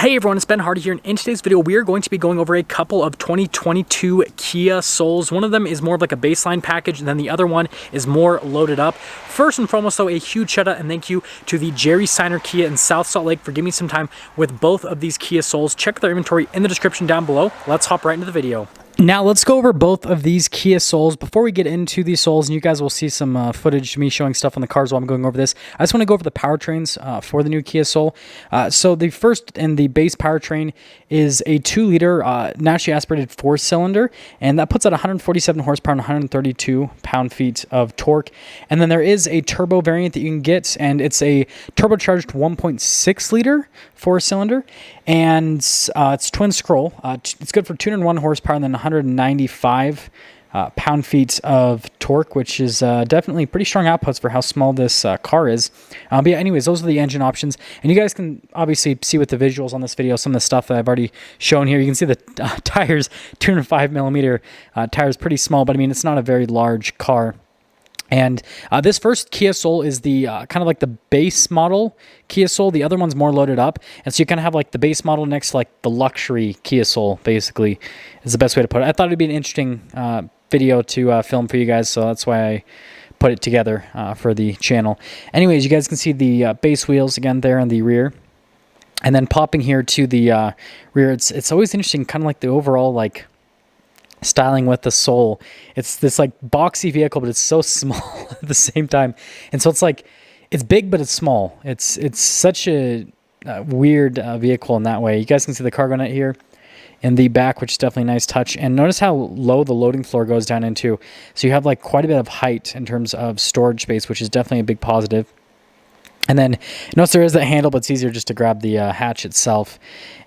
Hey everyone, it's Ben Hardy here, and in today's video we are going to be going over a couple of 2022 Kia Souls. One of them is more of like a baseline package, and then the other one is more loaded up. First and foremost though, a huge shout out and thank you to the Jerry Signer Kia in South Salt Lake for giving me some time with both of these Kia Souls. Check their inventory in the description down below. Let's hop right into the video. Now let's go over both of these Kia Souls. Before we get into these Souls, and you guys will see some footage of me showing stuff on the cars while I'm going over this, I just want to go over the powertrains for the new Kia Soul. So the first and the base powertrain is a 2-liter naturally aspirated 4-cylinder, and that puts out 147 horsepower and 132 pound-feet of torque. And then there is a turbo variant that you can get, and it's a turbocharged 1.6-liter 4-cylinder, and it's twin scroll. It's good for 201 horsepower and then 195 pound-feet of torque, which is definitely pretty strong outputs for how small this car is. But yeah, anyways, those are the engine options. And you guys can obviously see with the visuals on this video some of the stuff that I've already shown here. You can see the tires, 205 millimeter tires, pretty small, but I mean, it's not a very large car. And this first Kia Soul is the kind of like the base model Kia Soul. The other one's more loaded up. And so you kind of have like the base model next to like the luxury Kia Soul, basically, is the best way to put it. I thought it'd be an interesting video to film for you guys, so that's why I put it together for the channel. Anyways, you guys can see the base wheels again there in the rear. And then popping here to the rear, it's always interesting, kind of like the overall like styling with the Soul. It's this like boxy vehicle, but it's so small at the same time. And so it's like, it's big, but it's small. It's such a weird vehicle in that way. You guys can see the cargo net here in the back, which is definitely a nice touch. And notice how low the loading floor goes down into. So you have like quite a bit of height in terms of storage space, which is definitely a big positive. And then notice there is that handle, but it's easier just to grab the hatch itself.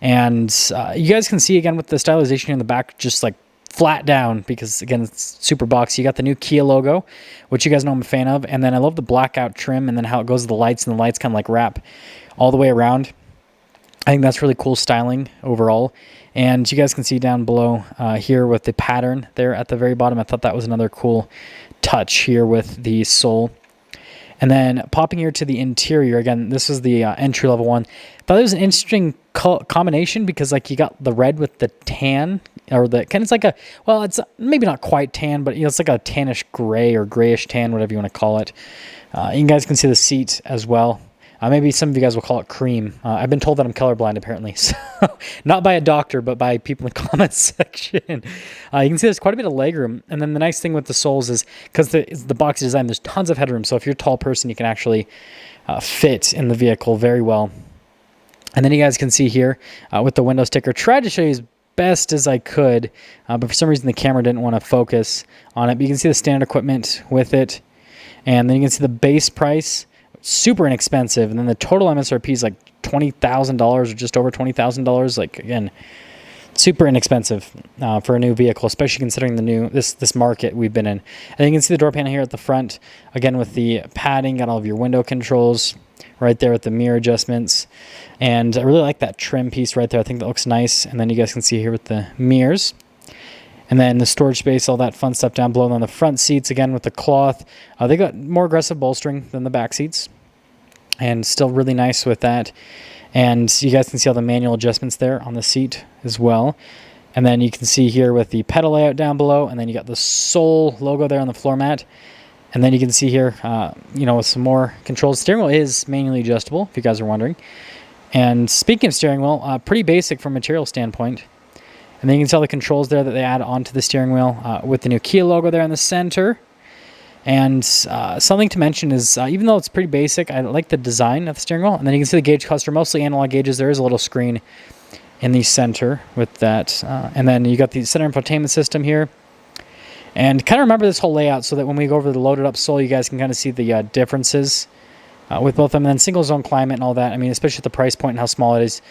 And you guys can see again with the stylization in the back, just like flat down, because again it's super boxy. You got the new Kia logo, which you guys know I'm a fan of, and then I love the blackout trim and then how it goes to the lights, and the lights kind of like wrap all the way around. I think that's really cool styling overall. And you guys can see down below here with the pattern there at the very bottom. I thought that was another cool touch here with the Soul. And then popping here to the interior, again, this is the entry-level one. Thought it was an interesting combination because, like, you got the red with the tan, or the kind of, it's like a, well, it's maybe not quite tan, but you know, it's like a tannish gray or grayish tan, whatever you want to call it. You guys can see the seat as well. Maybe some of you guys will call it cream. I've been told that I'm colorblind, apparently. So, not by a doctor, but by people in the comments section. You can see there's quite a bit of legroom. And then the nice thing with the Souls is, because the boxy design, there's tons of headroom. So if you're a tall person, you can actually fit in the vehicle very well. And then you guys can see here with the window sticker, tried to show you as best as I could, but for some reason the camera didn't want to focus on it. But you can see the standard equipment with it. And then you can see the base price. Super inexpensive, and then the total MSRP is like $20,000 or just over $20,000. Like, again, super inexpensive for a new vehicle, especially considering the new this market we've been in. And you can see the door panel here at the front, again with the padding, got all of your window controls right there with the mirror adjustments, and I really like that trim piece right there. I think that looks nice. And then you guys can see here with the mirrors. And then the storage space, all that fun stuff down below. And on the front seats, again, with the cloth, they got more aggressive bolstering than the back seats. And still really nice with that. And you guys can see all the manual adjustments there on the seat as well. And then you can see here with the pedal layout down below. And then you got the Soul logo there on the floor mat. And then you can see here, you know, with some more controls. Steering wheel is manually adjustable, if you guys are wondering. And speaking of steering wheel, pretty basic from a material standpoint. And then you can see all the controls there that they add onto the steering wheel with the new Kia logo there in the center. And something to mention is, even though it's pretty basic, I like the design of the steering wheel. And then you can see the gauge cluster, mostly analog gauges. There is a little screen in the center with that. And then you got the center infotainment system here. And kind of remember this whole layout so that when we go over the loaded up Soul, you guys can kind of see the differences with both of them. And then single zone climate and all that. I mean, especially at the price point and how small it is.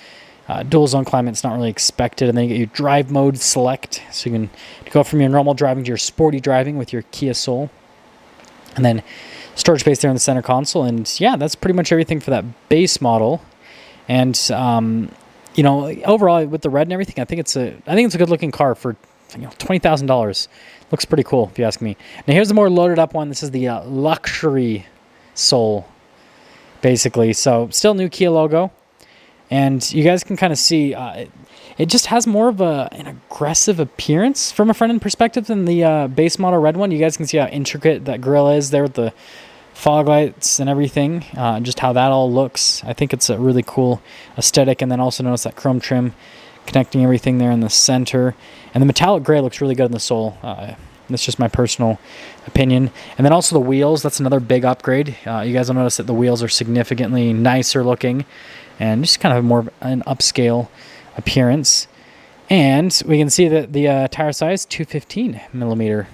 Dual zone climate, it's not really expected. And then you get your drive mode select, so you can go from your normal driving to your sporty driving with your Kia Soul. And then storage space there in the center console. And yeah, that's pretty much everything for that base model. And you know, overall with the red and everything, I think it's a good looking car for, you know, $20,000. Looks pretty cool if you ask me. Now here's the more loaded up one. This is the luxury Soul, basically. So still new Kia logo. And you guys can kind of see it just has more of an aggressive appearance from a front end perspective than the base model red one. You guys can see how intricate that grille is there with the fog lights and everything, just how that all looks. I think it's a really cool aesthetic. And then also notice that chrome trim connecting everything there in the center. And the metallic gray looks really good in the sole. That's just my personal opinion. And then also the wheels, that's another big upgrade. You guys will notice that the wheels are significantly nicer looking and just kind of more of an upscale appearance. And we can see that the tire size, 215 millimeter.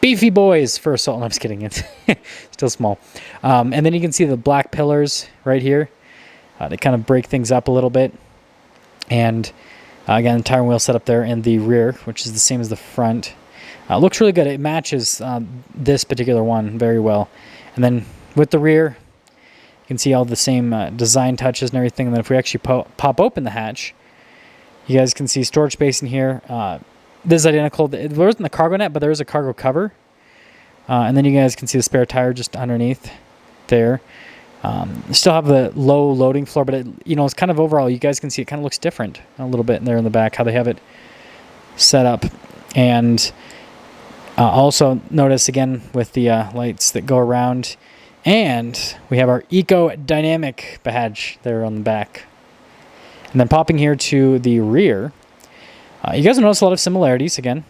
Beefy boys for Assault. No, I'm just kidding. It's still small. And then you can see the black pillars right here. They kind of break things up a little bit. And again, the tire and wheel setup there in the rear, which is the same as the front. Looks really good. It matches this particular one very well. And then with the rear, you can see all the same design touches and everything. And then if we actually pop open the hatch, you guys can see storage space in here. This is identical. There wasn't the cargo net, but there is a cargo cover. And then you guys can see the spare tire just underneath there. Still have the low loading floor, but it's kind of overall, you guys can see it kind of looks different a little bit there in the back, how they have it set up. And also notice again with the lights that go around. And we have our Eco Dynamic badge there on the back. And then popping here to the rear, you guys will notice a lot of similarities again.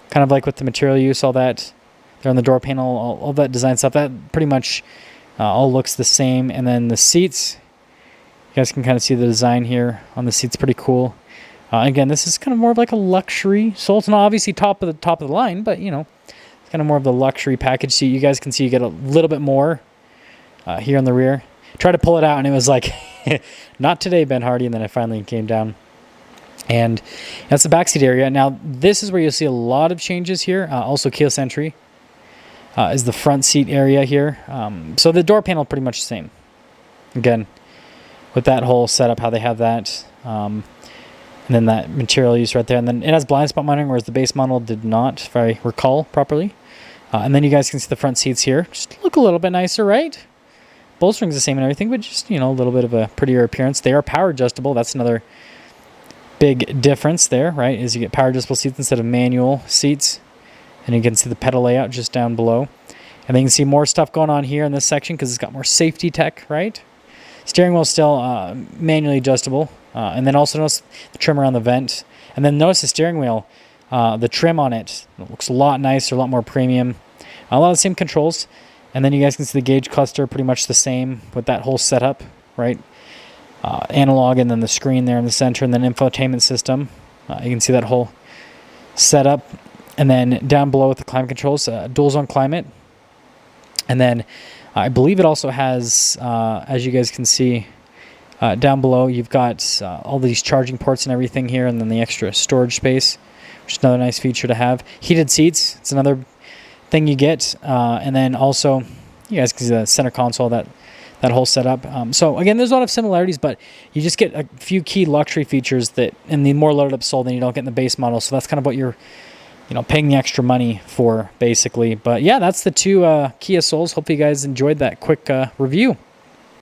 Kind of like with the material use, all that there on the door panel, all that design stuff, that pretty much all looks the same. And then the seats, you guys can kind of see the design here on the seats, pretty cool. Again, this is kind of more of like a luxury sole. It's not obviously top of the line, but it's kind of more of the luxury package seat. You guys can see you get a little bit more here on the rear. Tried to pull it out and it was like, not today, Ben Hardy, and then it finally came down. And that's the backseat area. Now, this is where you'll see a lot of changes here. Also, keyless entry is the front seat area here. So the door panel pretty much the same. Again, with that whole setup, how they have that. And then that material use right there. And then it has blind spot monitoring, whereas the base model did not, if I recall properly. And then you guys can see the front seats here. Just look a little bit nicer, right? Bolstering's the same and everything, but just, a little bit of a prettier appearance. They are power adjustable. That's another big difference there, right? Is you get power adjustable seats instead of manual seats. And you can see the pedal layout just down below. And then you can see more stuff going on here in this section because it's got more safety tech, right? Steering wheel still manually adjustable. And then also notice the trim around the vent. And then notice the steering wheel, the trim on it. It looks a lot nicer, a lot more premium. A lot of the same controls. And then you guys can see the gauge cluster pretty much the same with that whole setup, right? Analog and then the screen there in the center and then infotainment system. You can see that whole setup. And then down below with the climate controls, dual zone climate. And then I believe it also has, as you guys can see, down below, you've got all these charging ports and everything here, and then the extra storage space, which is another nice feature to have. Heated seats, it's another thing you get. And then also, you guys can see the center console, that whole setup. So again, there's a lot of similarities, but you just get a few key luxury features that in the more loaded up Soul than you don't get in the base model. So that's kind of what you're paying the extra money for, basically. But yeah, that's the two Kia Souls. Hopefully you guys enjoyed that quick review.